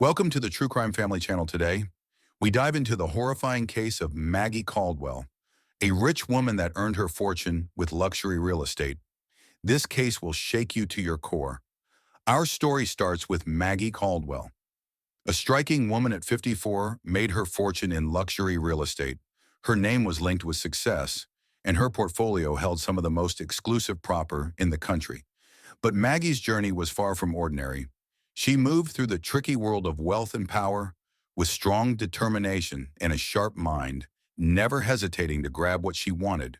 Welcome to the True Crime Family Channel today. We dive into the horrifying case of Maggie Caldwell, a rich woman that earned her fortune with luxury real estate. This case will shake you to your core. Our story starts with Maggie Caldwell. A striking woman at 54 made her fortune in luxury real estate. Her name was linked with success, and her portfolio held some of the most exclusive property in the country. But Maggie's journey was far from ordinary. She moved through the tricky world of wealth and power with strong determination and a sharp mind, never hesitating to grab what she wanted.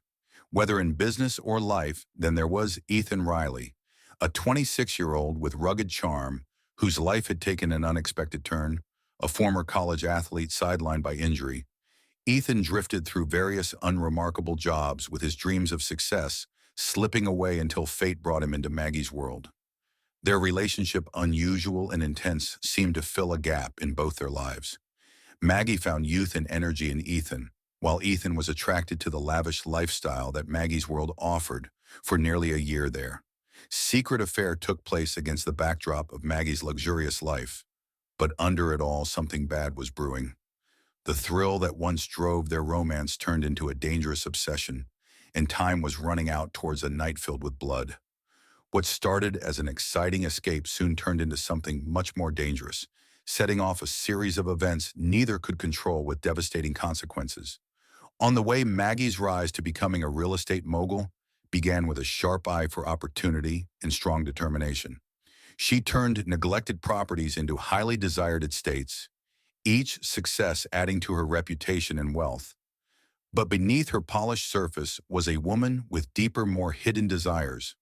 Whether in business or life, then there was Ethan Riley, a 26-year-old with rugged charm whose life had taken an unexpected turn, a former college athlete sidelined by injury. Ethan drifted through various unremarkable jobs with his dreams of success slipping away until fate brought him into Maggie's world. Their relationship, unusual and intense, seemed to fill a gap in both their lives. Maggie found youth and energy in Ethan, while Ethan was attracted to the lavish lifestyle that Maggie's world offered for nearly a year there. Secret affair took place against the backdrop of Maggie's luxurious life, but under it all something bad was brewing. The thrill that once drove their romance turned into a dangerous obsession, and time was running out towards a night filled with blood. What started as an exciting escape soon turned into something much more dangerous, setting off a series of events neither could control with devastating consequences. On the way, Maggie's rise to becoming a real estate mogul began with a sharp eye for opportunity and strong determination. She turned neglected properties into highly desired estates, each success adding to her reputation and wealth. But beneath her polished surface was a woman with deeper, more hidden desires.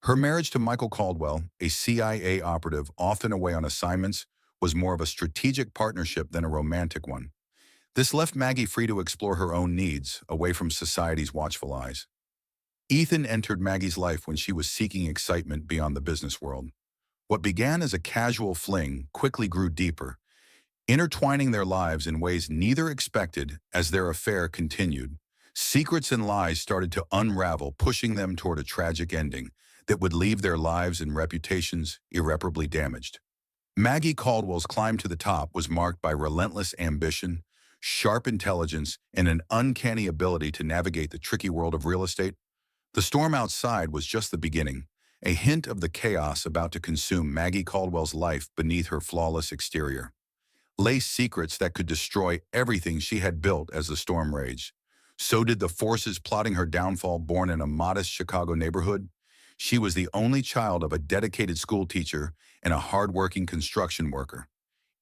Her marriage to Michael Caldwell, a CIA operative often away on assignments, was more of a strategic partnership than a romantic one. This left Maggie free to explore her own needs, away from society's watchful eyes. Ethan entered Maggie's life when she was seeking excitement beyond the business world. What began as a casual fling quickly grew deeper, intertwining their lives in ways neither expected. As their affair continued, secrets and lies started to unravel, pushing them toward a tragic ending that would leave their lives and reputations irreparably damaged. Maggie Caldwell's climb to the top was marked by relentless ambition, sharp intelligence, and an uncanny ability to navigate the tricky world of real estate. The storm outside was just the beginning, a hint of the chaos about to consume Maggie Caldwell's life beneath her flawless exterior. Lay secrets that could destroy everything she had built as the storm raged. So did the forces plotting her downfall. Born in a modest Chicago neighborhood, she was the only child of a dedicated school teacher and a hardworking construction worker.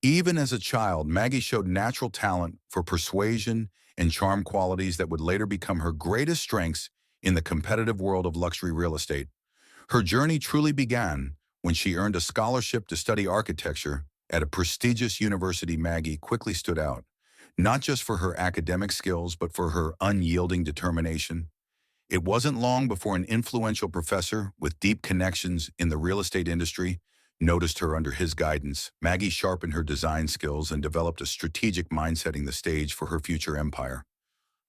Even as a child, Maggie showed natural talent for persuasion and charm, qualities that would later become her greatest strengths in the competitive world of luxury real estate. Her journey truly began when she earned a scholarship to study architecture at a prestigious university. Maggie quickly stood out, not just for her academic skills, but for her unyielding determination. It wasn't long before an influential professor with deep connections in the real estate industry noticed her. Under his guidance, Maggie sharpened her design skills and developed a strategic mind, setting the stage for her future empire.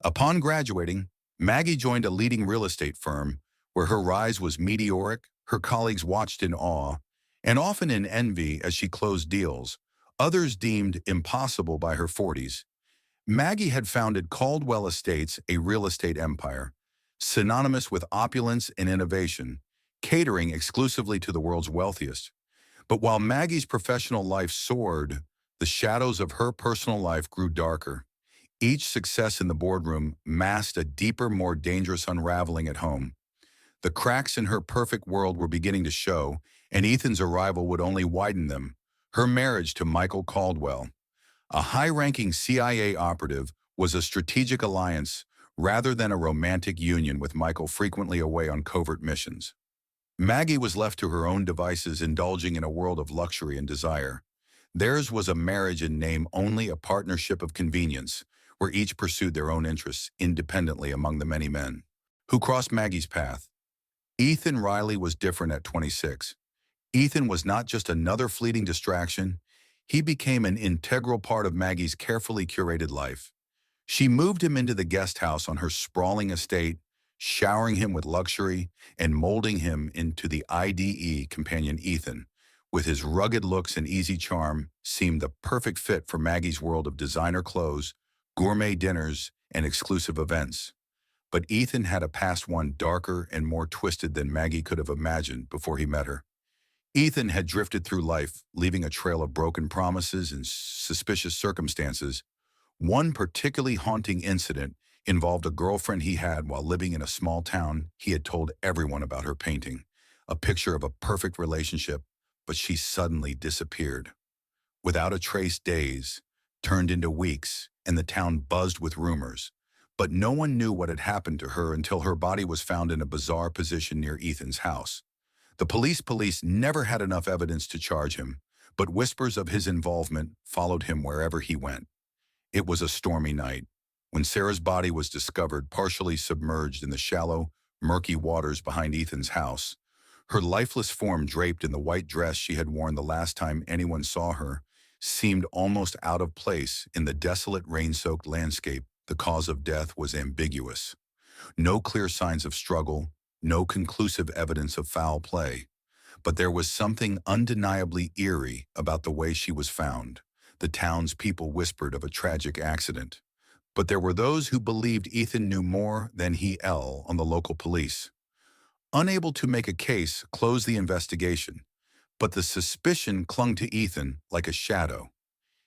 Upon graduating, Maggie joined a leading real estate firm where her rise was meteoric. Her colleagues watched in awe and often in envy as she closed deals others deemed impossible by her 40s. Maggie had founded Caldwell Estates, a real estate empire, synonymous with opulence and innovation, catering exclusively to the world's wealthiest. But while Maggie's professional life soared, the shadows of her personal life grew darker. Each success in the boardroom masked a deeper, more dangerous unraveling at home. The cracks in her perfect world were beginning to show, and Ethan's arrival would only widen them. Her marriage to Michael Caldwell, a high-ranking CIA operative, was a strategic alliance rather than a romantic union, with Michael frequently away on covert missions. Maggie was left to her own devices, indulging in a world of luxury and desire. Theirs was a marriage in name only, a partnership of convenience, where each pursued their own interests independently among the many men who crossed Maggie's path. Ethan Riley was different at 26. Ethan was not just another fleeting distraction. He became an integral part of Maggie's carefully curated life. She moved him into the guest house on her sprawling estate, showering him with luxury and molding him into the IDE companion Ethan, with his rugged looks and easy charm, seemed the perfect fit for Maggie's world of designer clothes, gourmet dinners, and exclusive events. But Ethan had a past one darker and more twisted than Maggie could have imagined before he met her. Ethan had drifted through life, leaving a trail of broken promises and suspicious circumstances. One particularly haunting incident involved a girlfriend he had while living in a small town. He had told everyone about her painting, a picture of a perfect relationship, but she suddenly disappeared. Without a trace, days turned into weeks, and the town buzzed with rumors. But no one knew what had happened to her until her body was found in a bizarre position near Ethan's house. The police never had enough evidence to charge him, but whispers of his involvement followed him wherever he went. It was a stormy night when Sarah's body was discovered partially submerged in the shallow, murky waters behind Ethan's house. Her lifeless form draped in the white dress she had worn the last time anyone saw her seemed almost out of place in the desolate rain-soaked landscape. The cause of death was ambiguous. No clear signs of struggle, no conclusive evidence of foul play. But there was something undeniably eerie about the way she was found. The townspeople whispered of a tragic accident. But there were those who believed Ethan knew more than he on the local police. Unable to make a case, closed the investigation. But the suspicion clung to Ethan like a shadow.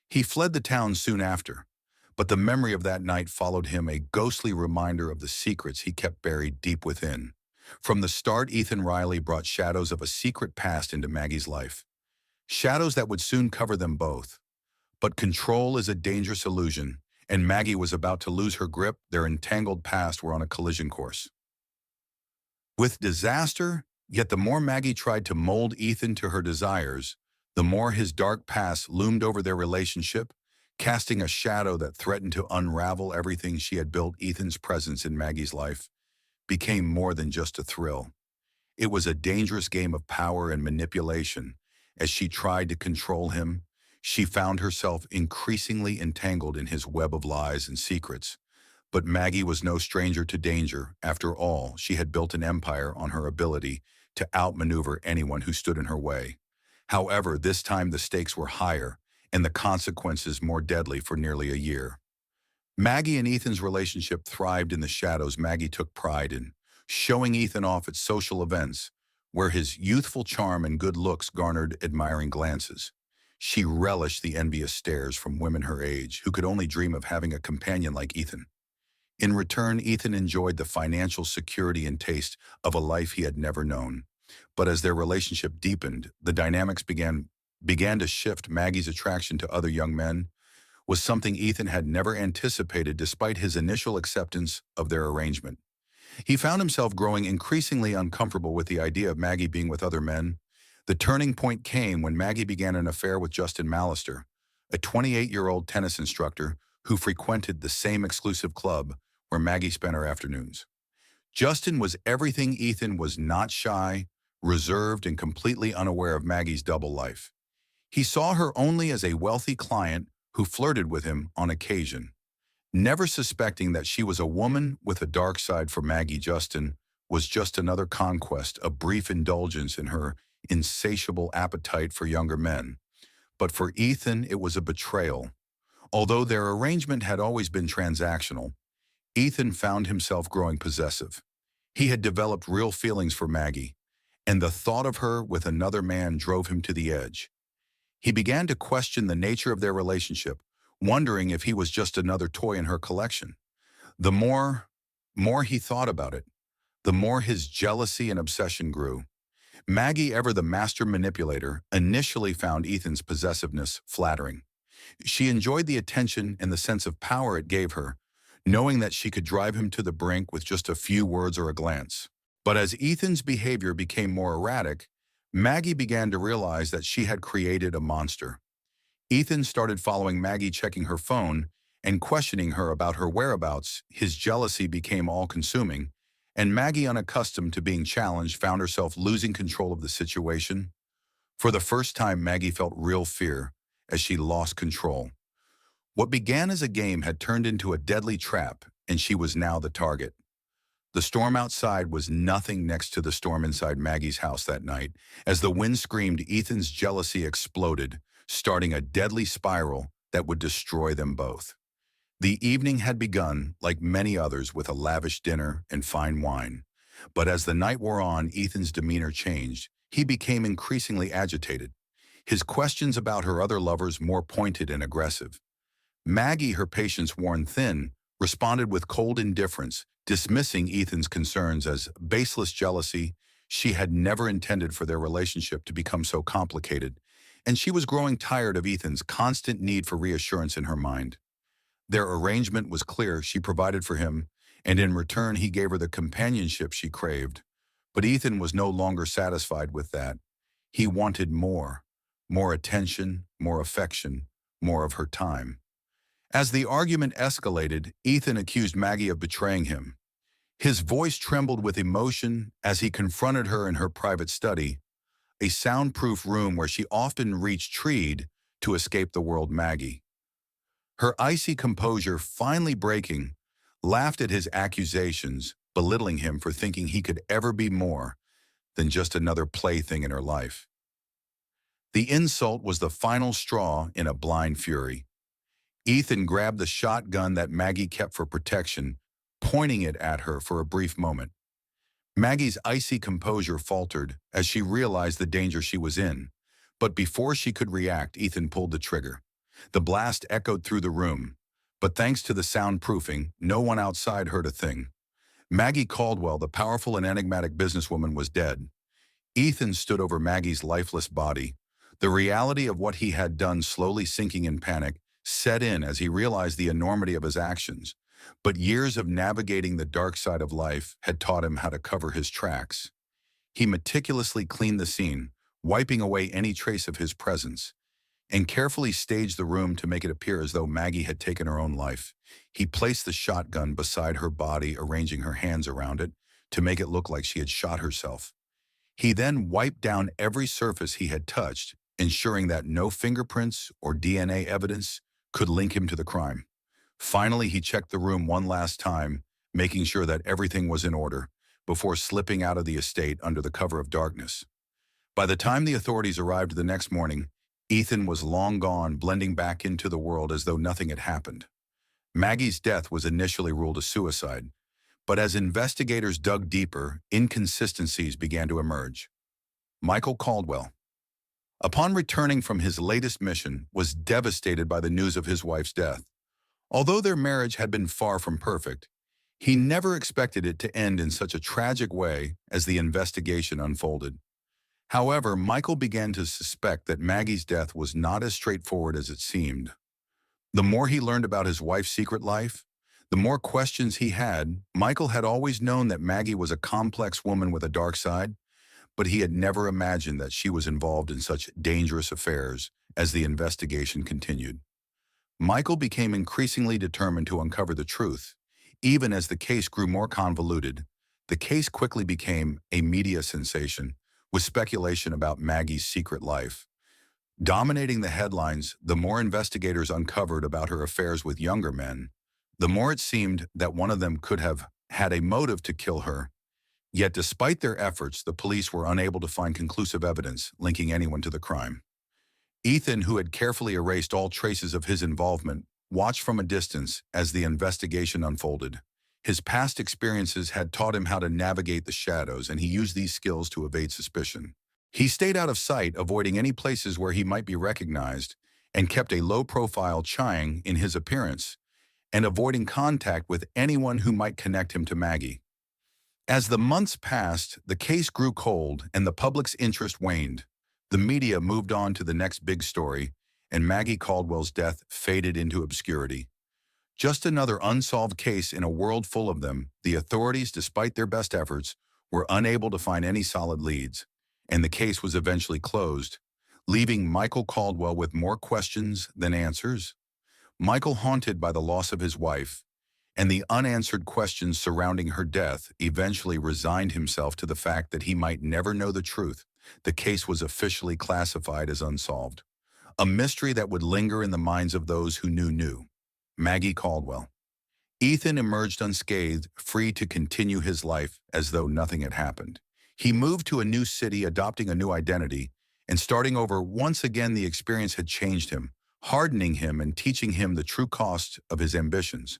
He fled the town soon after, but the memory of that night followed him, a ghostly reminder of the secrets he kept buried deep within. From the start, Ethan Riley brought shadows of a secret past into Maggie's life. Shadows that would soon cover them both. But control is a dangerous illusion, and Maggie was about to lose her grip. Their entangled past were on a collision course. With disaster, yet the more Maggie tried to mold Ethan to her desires, the more his dark past loomed over their relationship, casting a shadow that threatened to unravel everything she had built. Ethan's presence in Maggie's life became more than just a thrill. It was a dangerous game of power and manipulation. As she tried to control him, she found herself increasingly entangled in his web of lies and secrets. But Maggie was no stranger to danger. After all, she had built an empire on her ability to outmaneuver anyone who stood in her way. However, this time the stakes were higher and the consequences more deadly. For nearly a year, Maggie and Ethan's relationship thrived in the shadows. Maggie took pride in showing Ethan off at social events, where his youthful charm and good looks garnered admiring glances. She relished the envious stares from women her age who could only dream of having a companion like Ethan. In return, Ethan enjoyed the financial security and taste of a life he had never known. But as their relationship deepened, the dynamics began to shift. Maggie's attraction to other young men was something Ethan had never anticipated. Despite his initial acceptance of their arrangement, he found himself growing increasingly uncomfortable with the idea of Maggie being with other men. The turning point came when Maggie began an affair with Justin Mallister, a 28-year-old tennis instructor who frequented the same exclusive club where Maggie spent her afternoons. Justin was everything Ethan was not: shy, reserved, and completely unaware of Maggie's double life. He saw her only as a wealthy client who flirted with him on occasion. Never suspecting that she was a woman with a dark side. For Maggie, Justin was just another conquest, a brief indulgence in her insatiable appetite for younger men. But for Ethan, it was a betrayal. Although their arrangement had always been transactional, Ethan found himself growing possessive. He had developed real feelings for Maggie, and the thought of her with another man drove him to the edge. He began to question the nature of their relationship, wondering if he was just another toy in her collection. The more he thought about it, the more his jealousy and obsession grew. Maggie, ever the master manipulator, initially found Ethan's possessiveness flattering. She enjoyed the attention and the sense of power it gave her, knowing that she could drive him to the brink with just a few words or a glance. But as Ethan's behavior became more erratic, Maggie began to realize that she had created a monster. Ethan started following Maggie, checking her phone, and questioning her about her whereabouts. His jealousy became all-consuming, and Maggie, unaccustomed to being challenged, found herself losing control of the situation. For the first time, Maggie felt real fear as she lost control. What began as a game had turned into a deadly trap, and she was now the target. The storm outside was nothing next to the storm inside Maggie's house that night. As the wind screamed, Ethan's jealousy exploded, starting a deadly spiral that would destroy them both. The evening had begun, like many others, with a lavish dinner and fine wine. But as the night wore on, Ethan's demeanor changed. He became increasingly agitated, his questions about her other lovers more pointed and aggressive. Maggie, her patience worn thin, responded with cold indifference, dismissing Ethan's concerns as baseless jealousy. She had never intended for their relationship to become so complicated, and she was growing tired of Ethan's constant need for reassurance in her mind. Their arrangement was clear. She provided for him, and in return he gave her the companionship she craved. But Ethan was no longer satisfied with that. He wanted more. More attention, more affection, more of her time. As the argument escalated, Ethan accused Maggie of betraying him. His voice trembled with emotion as he confronted her in her private study, a soundproof room where she often retreated to escape the world. Maggie, her icy composure finally breaking, laughed at his accusations, belittling him for thinking he could ever be more than just another plaything in her life. The insult was the final straw in a blind fury. Ethan grabbed the shotgun that Maggie kept for protection, pointing it at her for a brief moment. Maggie's icy composure faltered as she realized the danger she was in. But before she could react, Ethan pulled the trigger. The blast echoed through the room, but thanks to the soundproofing, no one outside heard a thing. Maggie Caldwell, the powerful and enigmatic businesswoman, was dead. Ethan stood over Maggie's lifeless body. The reality of what he had done, slowly sinking in panic, set in as he realized the enormity of his actions. But years of navigating the dark side of life had taught him how to cover his tracks. He meticulously cleaned the scene, wiping away any trace of his presence, and carefully staged the room to make it appear as though Maggie had taken her own life. He placed the shotgun beside her body, arranging her hands around it to make it look like she had shot herself. He then wiped down every surface he had touched, ensuring that no fingerprints or DNA evidence could link him to the crime. Finally, he checked the room one last time, making sure that everything was in order, before slipping out of the estate under the cover of darkness. By the time the authorities arrived the next morning, Ethan was long gone, blending back into the world as though nothing had happened. Maggie's death was initially ruled a suicide, but as investigators dug deeper, inconsistencies began to emerge. Michael Caldwell, upon returning from his latest mission, was devastated by the news of his wife's death. Although their marriage had been far from perfect, he never expected it to end in such a tragic way as the investigation unfolded. However, Michael began to suspect that Maggie's death was not as straightforward as it seemed. The more he learned about his wife's secret life, the more questions he had. Michael had always known that Maggie was a complex woman with a dark side, but he had never imagined that she was involved in such dangerous affairs. As the investigation continued, Michael became increasingly determined to uncover the truth. Even as the case grew more convoluted, the case quickly became a media sensation, with speculation about Maggie's secret life. Dominating the headlines, the more investigators uncovered about her affairs with younger men, the more it seemed that one of them could have had a motive to kill her. Yet despite their efforts, the police were unable to find conclusive evidence linking anyone to the crime. Ethan, who had carefully erased all traces of his involvement, watched from a distance as the investigation unfolded. His past experiences had taught him how to navigate the shadows, and he used these skills to evade suspicion. He stayed out of sight, avoiding any places where he might be recognized, and kept a low profile, shying in his appearance, and avoiding contact with anyone who might connect him to Maggie. As the months passed, the case grew cold and the public's interest waned. The media moved on to the next big story, and Maggie Caldwell's death faded into obscurity. Just another unsolved case in a world full of them. The authorities, despite their best efforts, were unable to find any solid leads, and the case was eventually closed, leaving Michael Caldwell with more questions than answers. Michael, haunted by the loss of his wife and the unanswered questions surrounding her death, eventually resigned himself to the fact that he might never know the truth. The case was officially classified as unsolved, a mystery that would linger in the minds of those who knew. Maggie Caldwell. Ethan emerged unscathed, free to continue his life as though nothing had happened. He moved to a new city, adopting a new identity, and starting over once again the experience had changed him, hardening him and teaching him the true cost of his ambitions.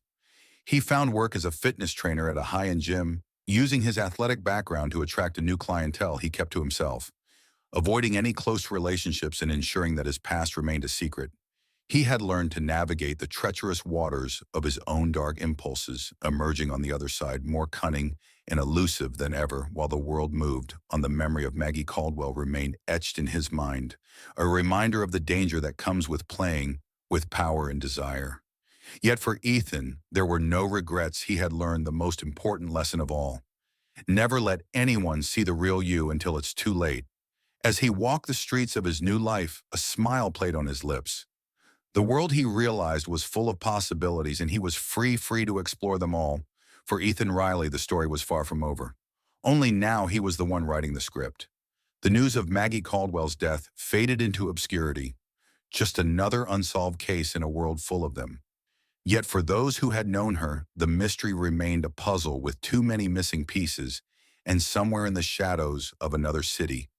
He found work as a fitness trainer at a high-end gym, using his athletic background to attract a new clientele he kept to himself, avoiding any close relationships and ensuring that his past remained a secret. He had learned to navigate the treacherous waters of his own dark impulses, emerging on the other side more cunning and elusive than ever. While the world moved on, the memory of Maggie Caldwell remained etched in his mind, a reminder of the danger that comes with playing with power and desire. Yet for Ethan, there were no regrets. He had learned the most important lesson of all. Never let anyone see the real you until it's too late. As he walked the streets of his new life, a smile played on his lips. The world, he realized, was full of possibilities, and he was free to explore them all. For Ethan Riley, the story was far from over. Only now he was the one writing the script. The news of Maggie Caldwell's death faded into obscurity, just another unsolved case in a world full of them. Yet for those who had known her, the mystery remained a puzzle with too many missing pieces, and somewhere in the shadows of another city,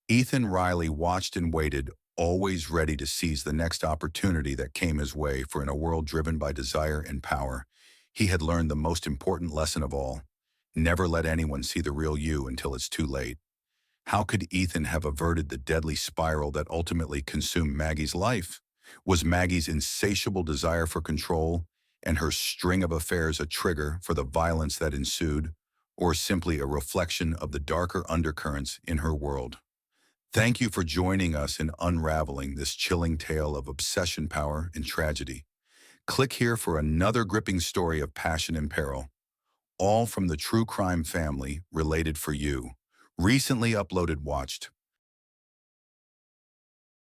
Ethan Riley watched and waited, always ready to seize the next opportunity that came his way. For in a world driven by desire and power, he had learned the most important lesson of all: never let anyone see the real you until it's too late. How could Ethan have averted the deadly spiral that ultimately consumed Maggie's life? Was Maggie's insatiable desire for control and her string of affairs a trigger for the violence that ensued, or simply a reflection of the darker undercurrents in her world? Thank you for joining us in unraveling this chilling tale of obsession, power, and tragedy. Click here for another gripping story of passion and peril, all from the True Crime family, related for you. Recently uploaded, watched.